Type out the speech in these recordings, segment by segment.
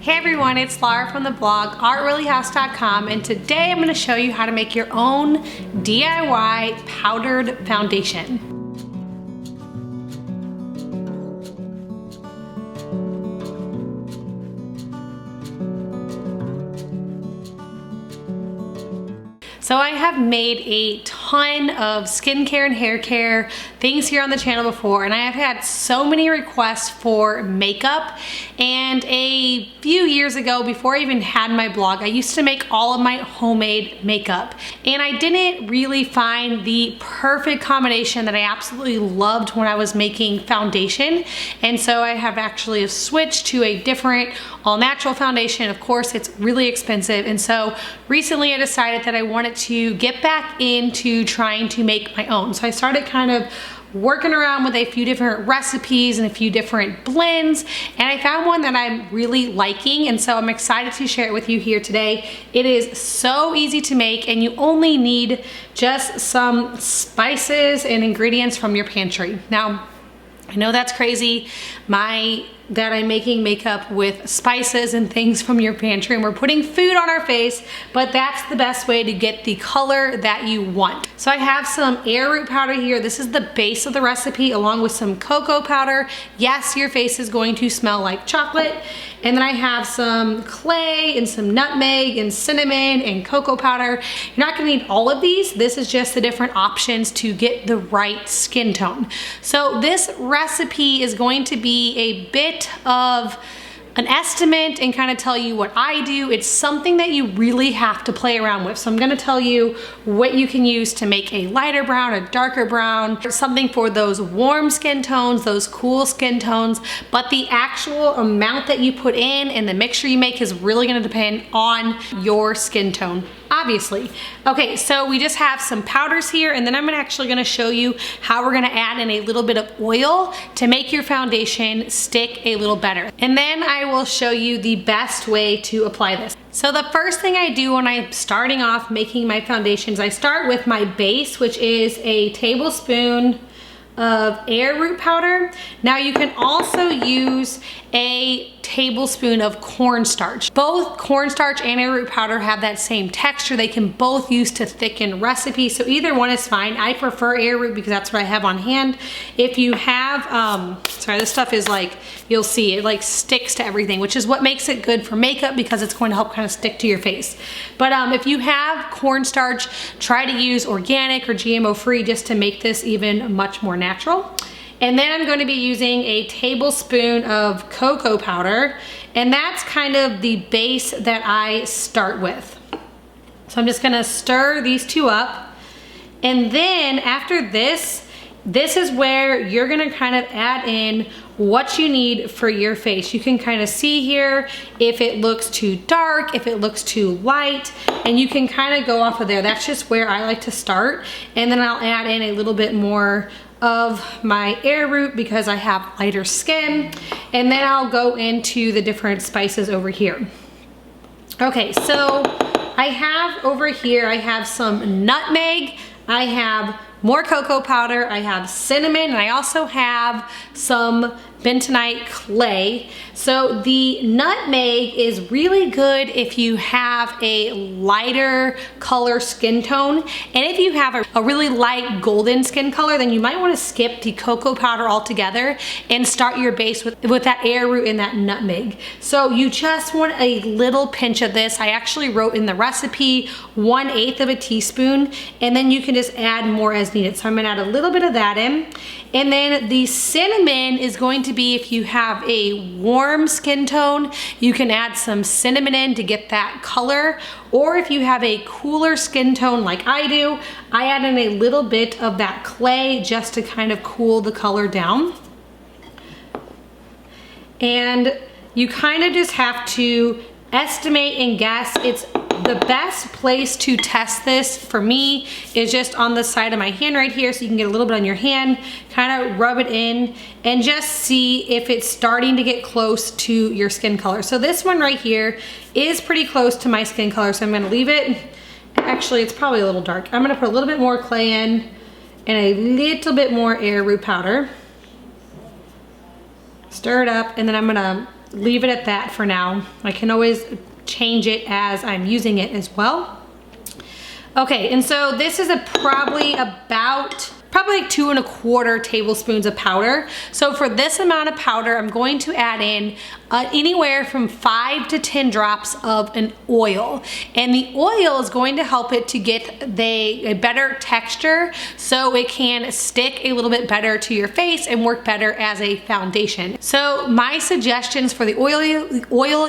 Hey everyone, it's Laura from the blog artreallyhouse.com, and today I'm going to show you how to make your own DIY powdered foundation. So I have made a ton of skincare and hair care things here on the channel before, and I have had so many requests for makeup. And a few years ago, before I even had my blog, I used to make all of my homemade makeup, and I didn't really find the perfect combination that I absolutely loved when I was making foundation. And so I have actually switched to a different all natural foundation. Of course, it's really expensive, and so recently I decided that I wanted to get back into trying to make my own. So I started kind of working around with a few different recipes and a few different blends, and I found one that I'm really liking, and so I'm excited to share it with you here today. It is so easy to make, and you only need just some spices and ingredients from your pantry. Now, I know that's crazy, that I'm making makeup with spices and things from your pantry, and we're putting food on our face, but that's the best way to get the color that you want. So I have some arrowroot powder here. This is the base of the recipe, along with some cocoa powder. Yes, your face is going to smell like chocolate. And then I have some clay and some nutmeg and cinnamon and cocoa powder. You're not gonna need all of these. This is just the different options to get the right skin tone. So this recipe is going to be a bit of an estimate and kind of tell you what I do. It's something that you really have to play around with. So I'm gonna tell you what you can use to make a lighter brown, a darker brown, something for those warm skin tones, those cool skin tones, but the actual amount that you put in and the mixture you make is really gonna depend on your skin tone, obviously. Okay, so we just have some powders here, and then I'm actually gonna show you how we're gonna add in a little bit of oil to make your foundation stick a little better. And then I will show you the best way to apply this. So the first thing I do when I'm starting off making my foundations, I start with my base, which is a tablespoon of arrowroot powder. Now you can also use a tablespoon of cornstarch. Both cornstarch and arrowroot powder have that same texture. They can both use to thicken recipes, so either one is fine. I prefer arrowroot because that's what I have on hand. If you have, sorry, this stuff is like, you'll see it like sticks to everything, which is what makes it good for makeup because it's going to help kind of stick to your face. But if you have cornstarch, try to use organic or GMO free just to make this even much more natural. And then I'm going to be using a tablespoon of cocoa powder, and that's kind of the base that I start with. So I'm just going to stir these two up, and then after this is where you're going to kind of add in what you need for your face. You can kind of see here if it looks too dark, if it looks too light, and you can kind of go off of there. That's just where I like to start, and then I'll add in a little bit more of my arrowroot because I have lighter skin, and then I'll go into the different spices over here. Okay, so I have over here, I have some nutmeg, I have more cocoa powder, I have cinnamon, and I also have some bentonite clay. So the nutmeg is really good if you have a lighter color skin tone, and if you have a really light golden skin color, then you might want to skip the cocoa powder altogether and start your base with that arrowroot and that nutmeg. So you just want a little pinch of this. I actually wrote in the recipe 1/8 of a teaspoon, and then you can just add more as needed. So I'm gonna add a little bit of that in. And then the cinnamon is going to be, if you have a warm skin tone, you can add some cinnamon in to get that color. Or if you have a cooler skin tone like I do, I add in a little bit of that clay just to kind of cool the color down. And you kind of just have to estimate and guess. It's the best place to test this for me is just on the side of my hand right here, so you can get a little bit on your hand, kind of rub it in and just see if it's starting to get close to your skin color. So this one right here is pretty close to my skin color, so I'm gonna leave it. Actually, it's probably a little dark. I'm gonna put a little bit more clay in and a little bit more arrowroot powder. Stir it up, and then I'm gonna leave it at that for now. I can always change it as I'm using it as well. Okay, and so this is probably like 2 1/4 tablespoons of powder. So for this amount of powder, I'm going to add in anywhere from 5 to 10 drops of an oil. And the oil is going to help it to get a better texture so it can stick a little bit better to your face and work better as a foundation. So my suggestions for the oil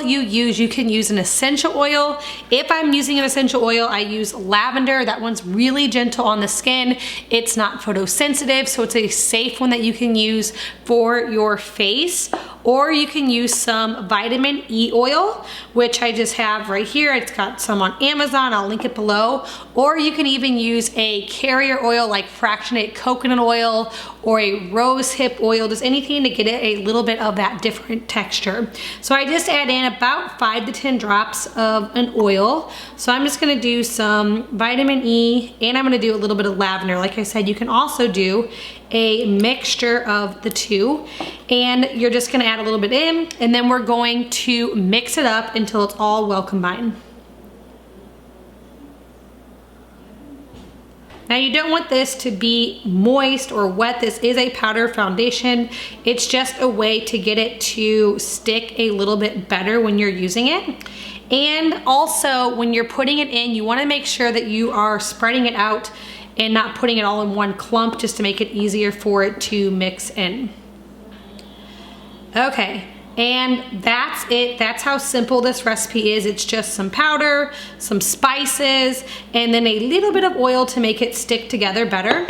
you use, you can use an essential oil. If I'm using an essential oil, I use lavender. That one's really gentle on the skin. It's not photosensitive, so it's a safe one that you can use for your face. Or you can use some vitamin E oil, which I just have right here. It's got some on Amazon, I'll link it below. Or you can even use a carrier oil like fractionated coconut oil or a rose hip oil, just anything to get it a little bit of that different texture. So I just add in about 5 to 10 drops of an oil. So I'm just gonna do some vitamin E and I'm gonna do a little bit of lavender. Like I said, you can also do a mixture of the two, and you're just gonna add a little bit in, and then we're going to mix it up until it's all well combined. Now you don't want this to be moist or wet. This is a powder foundation. It's just a way to get it to stick a little bit better when you're using it. And also when you're putting it in, you wanna make sure that you are spreading it out and not putting it all in one clump, just to make it easier for it to mix in. Okay, and that's it. That's how simple this recipe is. It's just some powder, some spices, and then a little bit of oil to make it stick together better.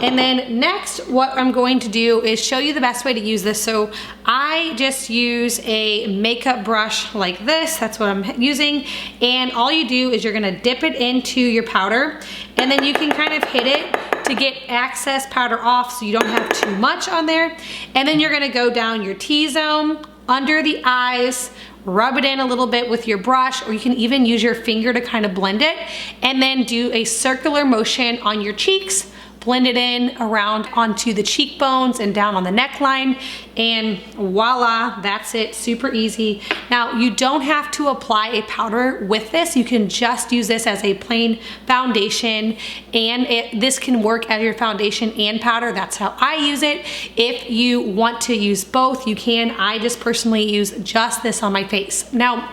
And then next, what I'm going to do is show you the best way to use this. So I just use a makeup brush like this. That's what I'm using. And all you do is you're gonna dip it into your powder, and then you can kind of hit it to get excess powder off so you don't have too much on there. And then you're gonna go down your T-zone, under the eyes, rub it in a little bit with your brush, or you can even use your finger to kind of blend it, and then do a circular motion on your cheeks, blend it in around onto the cheekbones and down on the neckline, and voila, that's it, super easy. Now, you don't have to apply a powder with this. You can just use this as a plain foundation, and this can work as your foundation and powder. That's how I use it. If you want to use both, you can. I just personally use just this on my face. Now,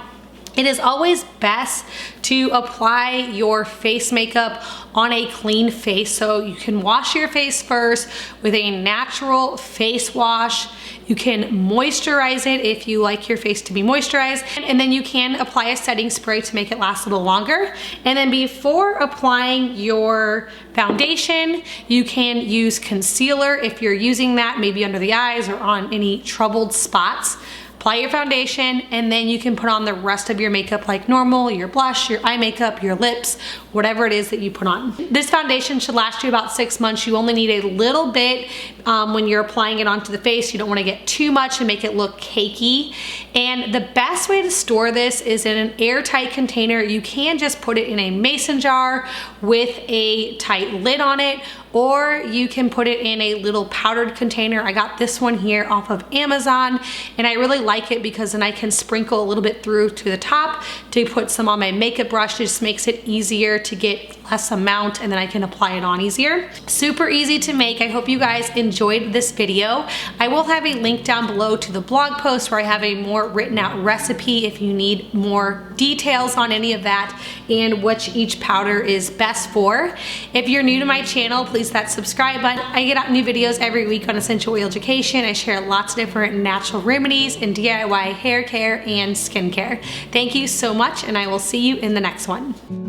it is always best to apply your face makeup on a clean face. So you can wash your face first with a natural face wash. You can moisturize it if you like your face to be moisturized. And then you can apply a setting spray to make it last a little longer. And then before applying your foundation, you can use concealer if you're using that, maybe under the eyes or on any troubled spots. Apply your foundation, and then you can put on the rest of your makeup like normal, your blush, your eye makeup, your lips, whatever it is that you put on. This foundation should last you about 6 months. You only need a little bit when you're applying it onto the face. You don't want to get too much and make it look cakey. And the best way to store this is in an airtight container. You can just put it in a mason jar with a tight lid on it, or you can put it in a little powdered container. I got this one here off of Amazon, and I really like it because then I can sprinkle a little bit through to the top to put some on my makeup brush. It just makes it easier to get less amount, and then I can apply it on easier. Super easy to make. I hope you guys enjoyed this video. I will have a link down below to the blog post where I have a more written out recipe if you need more details on any of that and which each powder is best for. If you're new to my channel, please hit that subscribe button. I get out new videos every week on essential oil education. I share lots of different natural remedies and DIY hair care and skincare. Thank you so much, and I will see you in the next one.